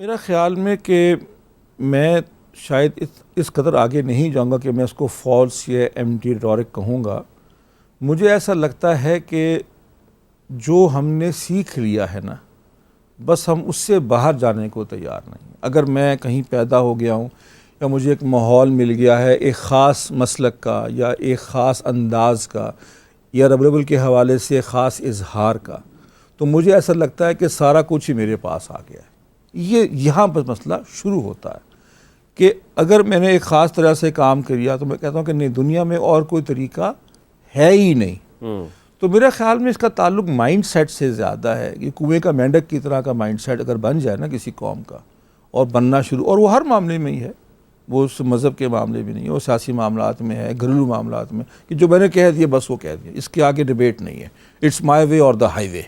میرا خیال میں کہ میں شاید اس قدر آگے نہیں جاؤں گا کہ میں اس کو فالس یا ایمٹی ریٹورک کہوں گا. مجھے ایسا لگتا ہے کہ جو ہم نے سیکھ لیا ہے نا، بس ہم اس سے باہر جانے کو تیار نہیں. اگر میں کہیں پیدا ہو گیا ہوں یا مجھے ایک ماحول مل گیا ہے ایک خاص مسلک کا یا ایک خاص انداز کا یا رب العالمین کے حوالے سے خاص اظہار کا، تو مجھے ایسا لگتا ہے کہ سارا کچھ ہی میرے پاس آ گیا ہے. یہاں پر مسئلہ شروع ہوتا ہے کہ اگر میں نے ایک خاص طرح سے کام کیا تو میں کہتا ہوں کہ نہیں، دنیا میں اور کوئی طریقہ ہے ہی نہیں. تو میرا خیال میں اس کا تعلق مائنڈ سیٹ سے زیادہ ہے کہ کنویں کا مینڈک کی طرح کا مائنڈ سیٹ اگر بن جائے نا کسی قوم کا، اور بننا شروع، اور وہ ہر معاملے میں ہی ہے، وہ اس مذہب کے معاملے میں نہیں ہے، وہ سیاسی معاملات میں ہے، گھریلو معاملات میں، کہ جو میں نے کہہ دیا بس وہ کہہ دیا، اس کے آگے ڈیبیٹ نہیں ہے. اٹس مائی وے اور دا ہائی وے.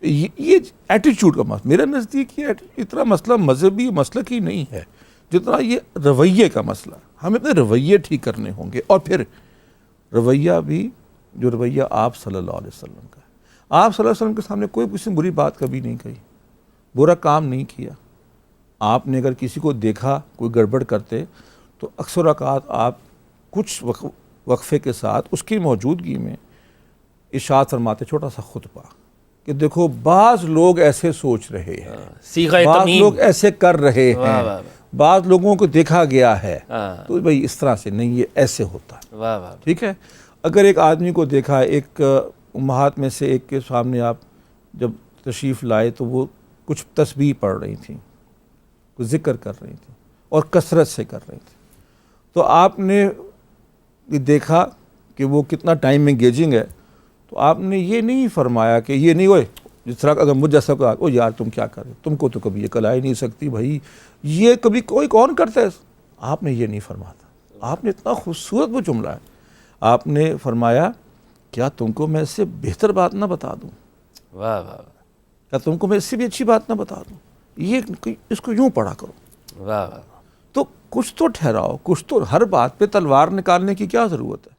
یہ ایٹیچیوڈ کا مسئلہ میرا نزدیک یہ اتنا مسئلہ مذہبی مسلک ہی نہیں ہے جتنا یہ رویے کا مسئلہ. ہمیں اپنے رویے ٹھیک کرنے ہوں گے، اور پھر رویہ بھی جو رویہ آپ صلی اللہ علیہ وسلم کا ہے. آپ صلی اللہ علیہ وسلم کے سامنے کوئی کسی نے بری بات کبھی نہیں کہی، برا کام نہیں کیا. آپ نے اگر کسی کو دیکھا کوئی گڑبڑ کرتے تو اکثر اوقات آپ کچھ وقفے کے ساتھ اس کی موجودگی میں ارشاد فرماتے، چھوٹا سا خطبہ، کہ دیکھو بعض لوگ ایسے سوچ رہے ہیں، بعض لوگ ایسے کر رہے ہیں، بعض لوگوں کو دیکھا گیا ہے، تو بھائی اس طرح سے نہیں، یہ ایسے ہوتا ہے. ٹھیک ہے. اگر ایک آدمی کو دیکھا، ایک امہات میں سے ایک کے سامنے آپ جب تشریف لائے تو وہ کچھ تسبیح پڑھ رہی تھیں، کچھ ذکر کر رہی تھیں اور کثرت سے کر رہی تھیں، تو آپ نے دیکھا کہ وہ کتنا ٹائم انگیجنگ ہے، تو آپ نے یہ نہیں فرمایا کہ یہ نہیں ہوئے، جس طرح اگر مجھ جیسا کہا او یار تم کیا کر رہے، تم کو تو کبھی یہ کلا ہی نہیں سکتی بھائی، یہ کبھی کوئی کون کرتا ہے. آپ نے یہ نہیں فرمایا. آپ نے اتنا خوبصورت وہ جملہ ہے، آپ نے فرمایا کیا تم کو میں اس سے بہتر بات نہ بتا دوں، واہ واہ، کیا تم کو میں اس سے بھی اچھی بات نہ بتا دوں، یہ اس کو یوں پڑھا کرو. واہ واہ. تو کچھ تو ٹھہراؤ، کچھ تو، ہر بات پہ تلوار نکالنے کی کیا ضرورت ہے.